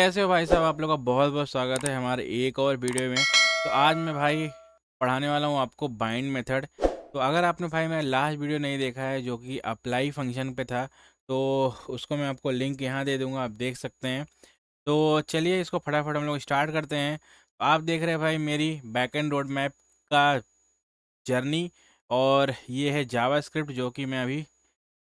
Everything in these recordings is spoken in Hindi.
कैसे हो भाई साहब? आप लोग का बहुत बहुत स्वागत है हमारे एक और वीडियो में। तो आज मैं भाई पढ़ाने वाला हूँ आपको बाइंड मेथड। तो अगर आपने भाई मेरा लास्ट वीडियो नहीं देखा है जो कि अप्लाई फंक्शन पे था, तो उसको मैं आपको लिंक यहाँ दे दूँगा, आप देख सकते हैं। तो चलिए इसको फटाफट हम लोग स्टार्ट करते हैं। आप देख रहे हैं भाई मेरी बैकएंड रोड मैप का जर्नी, और ये है जावास्क्रिप्ट जो कि मैं अभी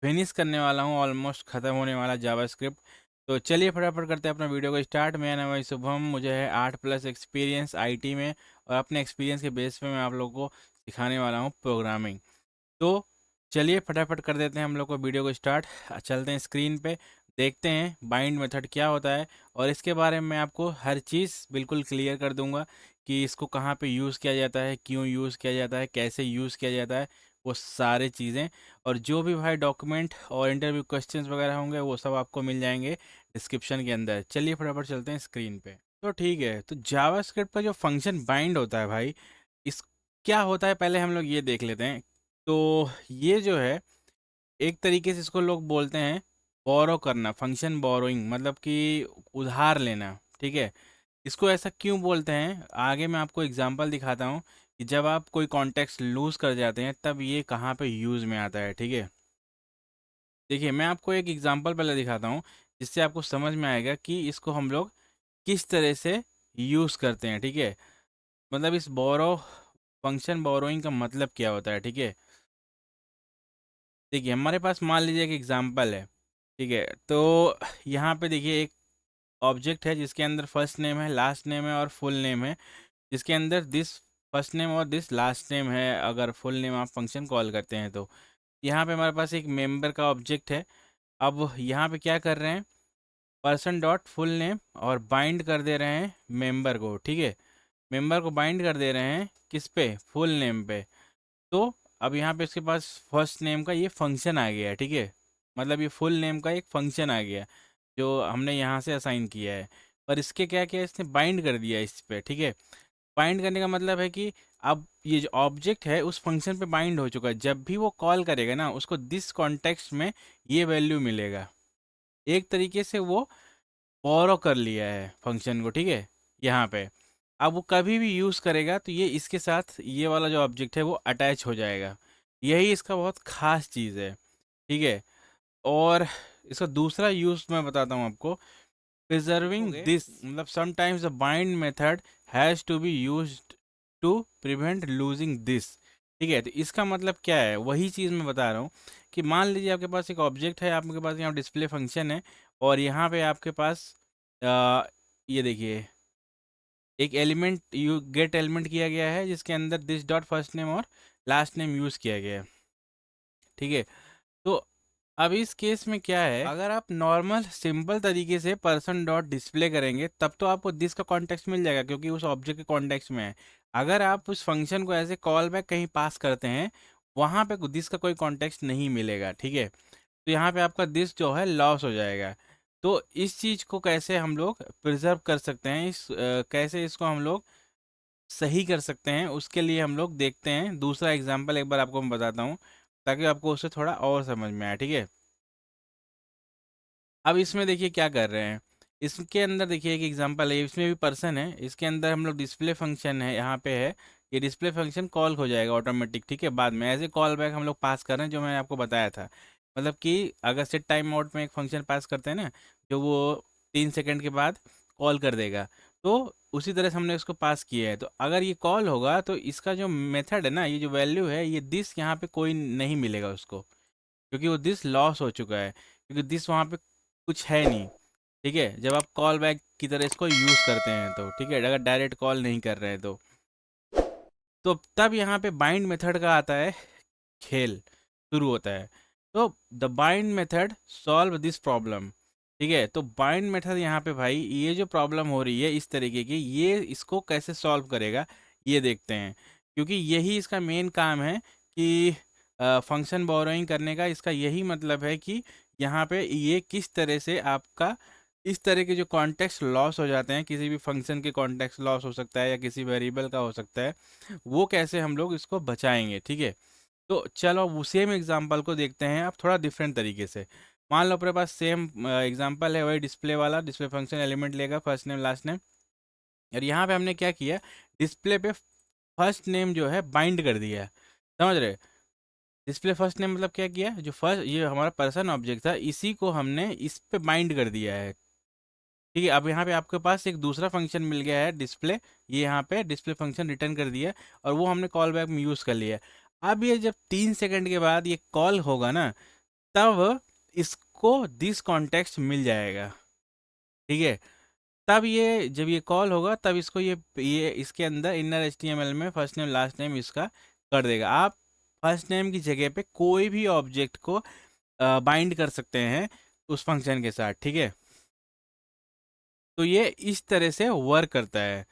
फिनिश करने वाला हूँ, ऑलमोस्ट ख़त्म होने वाला जावास्क्रिप्ट। तो चलिए फटाफट करते हैं अपना वीडियो को स्टार्ट। मेरा नाम है शुभम, मुझे है 8+ एक्सपीरियंस आईटी में, और अपने एक्सपीरियंस के बेस पे मैं आप लोगों को सिखाने वाला हूँ प्रोग्रामिंग। तो चलिए फटाफट कर देते हैं हम लोग को वीडियो को स्टार्ट। चलते हैं स्क्रीन पे, देखते हैं बाइंड मेथड क्या होता है, और इसके बारे में मैं आपको हर चीज़ बिल्कुल क्लियर कर दूंगा कि इसको कहाँ पे यूज़ किया जाता है, क्यों यूज़ किया जाता है, कैसे यूज़ किया जाता है, वो सारी चीज़ें। और जो भी भाई डॉक्यूमेंट और इंटरव्यू क्वेश्चंस वगैरह होंगे वो सब आपको मिल जाएंगे डिस्क्रिप्शन के अंदर। चलिए फटाफट चलते हैं स्क्रीन पे। तो ठीक है, तो जावास्क्रिप्ट का जो फंक्शन बाइंड होता है भाई, इस क्या होता है पहले हम लोग ये देख लेते हैं। तो ये जो है, एक तरीके से इसको लोग बोलते हैं बोरो करना, फंक्शन बोरोइंग, मतलब कि उधार लेना। ठीक है, इसको ऐसा क्यों बोलते हैं आगे मैं आपको एग्जांपल दिखाता हूँ कि जब आप कोई कॉन्टेक्स्ट लूज कर जाते हैं तब ये कहाँ पे यूज़ में आता है। ठीक है, देखिए मैं आपको एक एग्जांपल पहले दिखाता हूँ जिससे आपको समझ में आएगा कि इसको हम लोग किस तरह से यूज़ करते हैं। ठीक है, मतलब इस बोरो फंक्शन बोरोइंग का मतलब क्या होता है। ठीक है, देखिए हमारे पास मान लीजिए एक एग्जांपल है। ठीक है, तो यहाँ पे देखिए एक ऑब्जेक्ट है जिसके अंदर फर्स्ट नेम है, लास्ट नेम है और फुल नेम है, जिसके अंदर दिस फर्स्ट नेम और दिस लास्ट नेम है अगर फुल नेम आप फंक्शन कॉल करते हैं तो। यहाँ पे हमारे पास एक मेंबर का ऑब्जेक्ट है। अब यहाँ पे क्या कर रहे हैं, पर्सन डॉट फुल नेम और बाइंड कर दे रहे हैं मेंबर को। ठीक है, मेंबर को बाइंड कर दे रहे हैं किस पे, फुल नेम पे। तो अब यहाँ पे इसके पास फर्स्ट नेम का ये फंक्शन आ गया है। ठीक है, मतलब ये फुल नेम का एक फंक्शन आ गया जो हमने यहाँ से असाइन किया है। पर इसके क्या किया, इसने बाइंड कर दिया इस पे। ठीक है, बाइंड करने का मतलब है कि अब ये जो ऑब्जेक्ट है उस फंक्शन पे बाइंड हो चुका है। जब भी वो कॉल करेगा ना, उसको दिस कॉन्टेक्स्ट में ये वैल्यू मिलेगा। एक तरीके से वो बोरो कर लिया है फंक्शन को। ठीक है, यहाँ पे अब वो कभी भी यूज़ करेगा तो ये इसके साथ ये वाला जो ऑब्जेक्ट है वो अटैच हो जाएगा। यही इसका बहुत ख़ास चीज़ है। ठीक है, और इसका दूसरा यूज़ मैं बताता हूँ आपको, प्रिजर्विंग दिस, मतलब sometimes the bind method has to be used to prevent losing this. ठीक है, तो इसका मतलब क्या है, वही चीज़ मैं बता रहा हूँ कि मान लीजिए आपके पास एक ऑब्जेक्ट है, आपके पास यहाँ डिस्प्ले फंक्शन है, और यहाँ पे आपके पास अ, ये देखिए एक एलिमेंट यू गेट एलिमेंट किया गया है जिसके अंदर दिस डॉट फर्स्ट नेम और लास्ट नेम यूज़ किया गया है। ठीक है, तो अब इस केस में क्या है, अगर आप नॉर्मल सिंपल तरीके से पर्सन डॉट डिस्प्ले करेंगे तब तो आपको दिस का कॉन्टेक्स्ट मिल जाएगा क्योंकि उस ऑब्जेक्ट के कॉन्टेक्स्ट में है। अगर आप उस फंक्शन को ऐसे कॉल बैक कहीं पास करते हैं, वहाँ पे दिस का कोई कॉन्टेक्स्ट नहीं मिलेगा। ठीक है, तो यहाँ पे आपका दिस जो है लॉस हो जाएगा। तो इस चीज़ को कैसे हम लोग प्रिजर्व कर सकते हैं, कैसे इसको हम लोग सही कर सकते हैं, उसके लिए हम लोग देखते हैं दूसरा एग्जाम्पल, एक बार आपको मैं बताता हूँ ताकि आपको उससे थोड़ा और समझ में आए। ठीक है, अब इसमें देखिए क्या कर रहे हैं, इसके अंदर देखिए एक एग्जांपल है, इसमें भी पर्सन है, इसके अंदर हम लोग डिस्प्ले फंक्शन है यहाँ पे है, ये डिस्प्ले फंक्शन कॉल हो जाएगा ऑटोमेटिक। ठीक है, बाद में एज ए कॉल बैक हम लोग पास कर रहे हैं जो मैंने आपको बताया था। मतलब कि अगर सेट टाइम आउट में एक फंक्शन पास करते हैं ना, जो वो 3 सेकंड के बाद कॉल कर देगा, तो उसी तरह से हमने इसको पास किया है। तो अगर ये कॉल होगा तो इसका जो मेथड है ना, ये जो वैल्यू है, ये दिस यहाँ पे कोई नहीं मिलेगा उसको, क्योंकि वो दिस लॉस हो चुका है, क्योंकि दिस वहाँ पे कुछ है नहीं। ठीक है, जब आप कॉल बैक की तरह इसको यूज़ करते हैं तो। ठीक है, अगर डायरेक्ट कॉल नहीं कर रहे हैं तो तब यहाँ पे बाइंड मेथड का आता है खेल, शुरू होता है। तो the bind method solve this problem. ठीक है, तो बाइंड मेथड यहाँ पे भाई ये जो प्रॉब्लम हो रही है इस तरीके की, ये इसको कैसे सॉल्व करेगा ये देखते हैं, क्योंकि यही इसका मेन काम है कि फंक्शन बोरोइंग करने का इसका यही मतलब है कि यहाँ पे ये किस तरह से आपका इस तरह के जो कॉन्टेक्स्ट लॉस हो जाते हैं, किसी भी फंक्शन के कॉन्टेक्स्ट लॉस हो सकता है या किसी वेरिएबल का हो सकता है, वो कैसे हम लोग इसको बचाएंगे। ठीक है, तो चलो वो सेम एग्जांपल को देखते हैं आप थोड़ा डिफरेंट तरीके से। मान लो अपने पास सेम एग्जांपल है, वही डिस्प्ले वाला, डिस्प्ले फंक्शन एलिमेंट लेगा फर्स्ट नेम लास्ट नेम, और यहाँ पे हमने क्या किया, डिस्प्ले पे फर्स्ट नेम जो है बाइंड कर दिया है, समझ रहे। डिस्प्ले फर्स्ट नेम मतलब क्या किया, जो फर्स्ट ये हमारा पर्सन ऑब्जेक्ट था इसी को हमने इस पे बाइंड कर दिया है, ठीक है। अब यहाँ पे आपके पास एक दूसरा फंक्शन मिल गया है डिस्प्ले, ये यहाँ पे डिस्प्ले फंक्शन रिटर्न कर दिया और वो हमने कॉल बैक में यूज़ कर लिया है। अब ये जब 3 सेकंड के बाद ये कॉल होगा ना, तब इसको दिस कॉन्टेक्स्ट मिल जाएगा, ठीक है। तब ये जब ये कॉल होगा तब इसको ये इसके अंदर इनर HTML में फर्स्ट नेम लास्ट नेम इसका कर देगा। आप फर्स्ट नेम की जगह पे कोई भी ऑब्जेक्ट को बाइंड कर सकते हैं उस फंक्शन के साथ, ठीक है। तो ये इस तरह से वर्क करता है।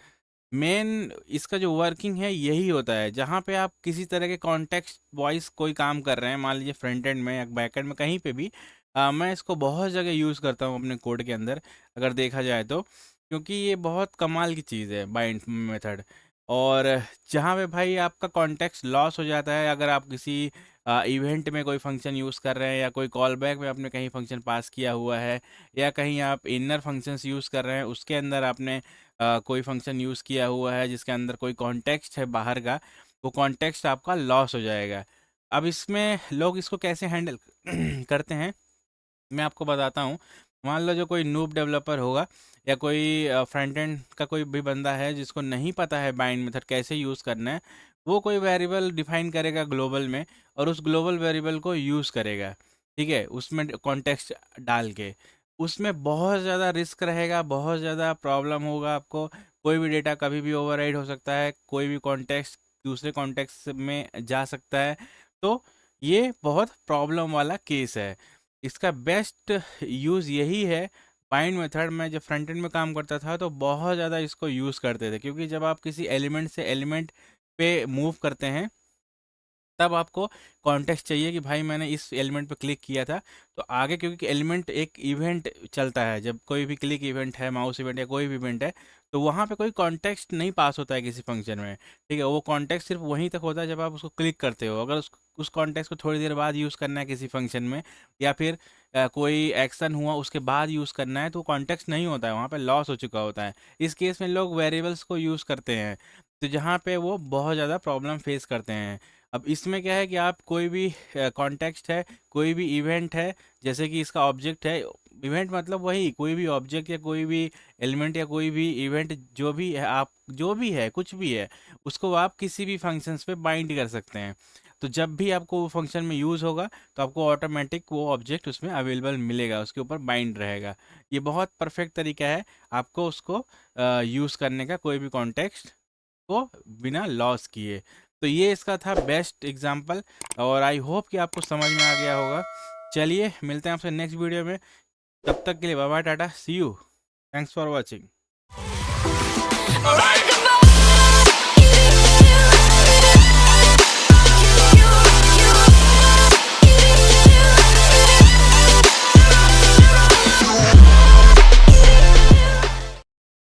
मेन इसका जो वर्किंग है यही होता है, जहाँ पे आप किसी तरह के कॉन्टेक्स्ट वॉइस कोई काम कर रहे हैं, मान लीजिए फ्रंट एंड में या बैक एंड में कहीं पे भी, मैं इसको बहुत जगह यूज़ करता हूँ अपने कोड के अंदर अगर देखा जाए तो, क्योंकि ये बहुत कमाल की चीज़ है बाइंड मेथड। और जहाँ पे भाई आपका कॉन्टेक्स्ट लॉस हो जाता है, अगर आप किसी इवेंट में कोई फंक्शन यूज़ कर रहे हैं या कोई कॉल बैक में आपने कहीं फंक्शन पास किया हुआ है, या कहीं आप इनर फंक्शंस यूज़ कर रहे हैं उसके अंदर आपने कोई फंक्शन यूज़ किया हुआ है जिसके अंदर कोई कॉन्टेक्स्ट है बाहर का, वो कॉन्टेक्स्ट आपका लॉस हो जाएगा। अब इसमें लोग इसको कैसे हैंडल करते हैं मैं आपको बताता हूँ। मान लो जो कोई नूब डेवलपर होगा या कोई फ्रंट एंड का कोई भी बंदा है जिसको नहीं पता है बाइंड मेथड कैसे यूज़ करना है, वो कोई वेरिएबल डिफाइन करेगा ग्लोबल में और उस ग्लोबल वेरिएबल को यूज़ करेगा, ठीक है, उसमें कॉन्टेक्स्ट डाल के। उसमें बहुत ज़्यादा रिस्क रहेगा, बहुत ज़्यादा प्रॉब्लम होगा आपको, कोई भी डेटा कभी भी ओवरराइड हो सकता है, कोई भी कॉन्टेक्स्ट दूसरे कॉन्टेक्स्ट में जा सकता है। तो ये बहुत प्रॉब्लम वाला केस है। इसका बेस्ट यूज़ यही है, बाइंड मेथड में जब फ्रंट एंड में काम करता था तो बहुत ज़्यादा इसको यूज़ करते थे, क्योंकि जब आप किसी एलिमेंट से एलिमेंट पे मूव करते हैं तब आपको कॉन्टेक्स्ट चाहिए कि भाई मैंने इस एलिमेंट पे क्लिक किया था तो आगे, क्योंकि एलिमेंट एक इवेंट चलता है, जब कोई भी क्लिक इवेंट है, माउस इवेंट या कोई भी इवेंट है, तो वहाँ पे कोई कॉन्टेक्स्ट नहीं पास होता है किसी फंक्शन में, ठीक है। वो कॉन्टेक्स्ट सिर्फ वहीं तक होता है जब आप उसको क्लिक करते हो। अगर उस कॉन्टेक्स्ट को थोड़ी देर बाद यूज़ करना है किसी फंक्शन में, या फिर कोई एक्शन हुआ उसके बाद यूज़ करना है, तो कॉन्टेक्स्ट नहीं होता है, वहाँ पे लॉस हो चुका होता है। इस केस में लोग वेरिएबल्स को यूज़ करते हैं, तो जहाँ पे वो बहुत ज़्यादा प्रॉब्लम फेस करते हैं। अब इसमें क्या है कि आप कोई भी कॉन्टेक्स्ट है, कोई भी इवेंट है, जैसे कि इसका ऑब्जेक्ट है, इवेंट मतलब वही कोई भी ऑब्जेक्ट या कोई भी एलिमेंट या कोई भी इवेंट जो भी है, आप जो भी है कुछ भी है, उसको आप किसी भी फंक्शंस पे बाइंड कर सकते हैं। तो जब भी आपको वो फंक्शन में यूज़ होगा तो आपको ऑटोमेटिक वो ऑब्जेक्ट उसमें अवेलेबल मिलेगा, उसके ऊपर बाइंड रहेगा। ये बहुत परफेक्ट तरीका है आपको उसको यूज़ करने का, कोई भी कॉन्टेक्स्ट को बिना लॉस किए। तो ये इसका था बेस्ट एग्जांपल, और आई होप कि आपको समझ में आ गया होगा। चलिए मिलते हैं आपसे नेक्स्ट वीडियो में, तब तक के लिए bye bye, tata, see you, thanks for watching.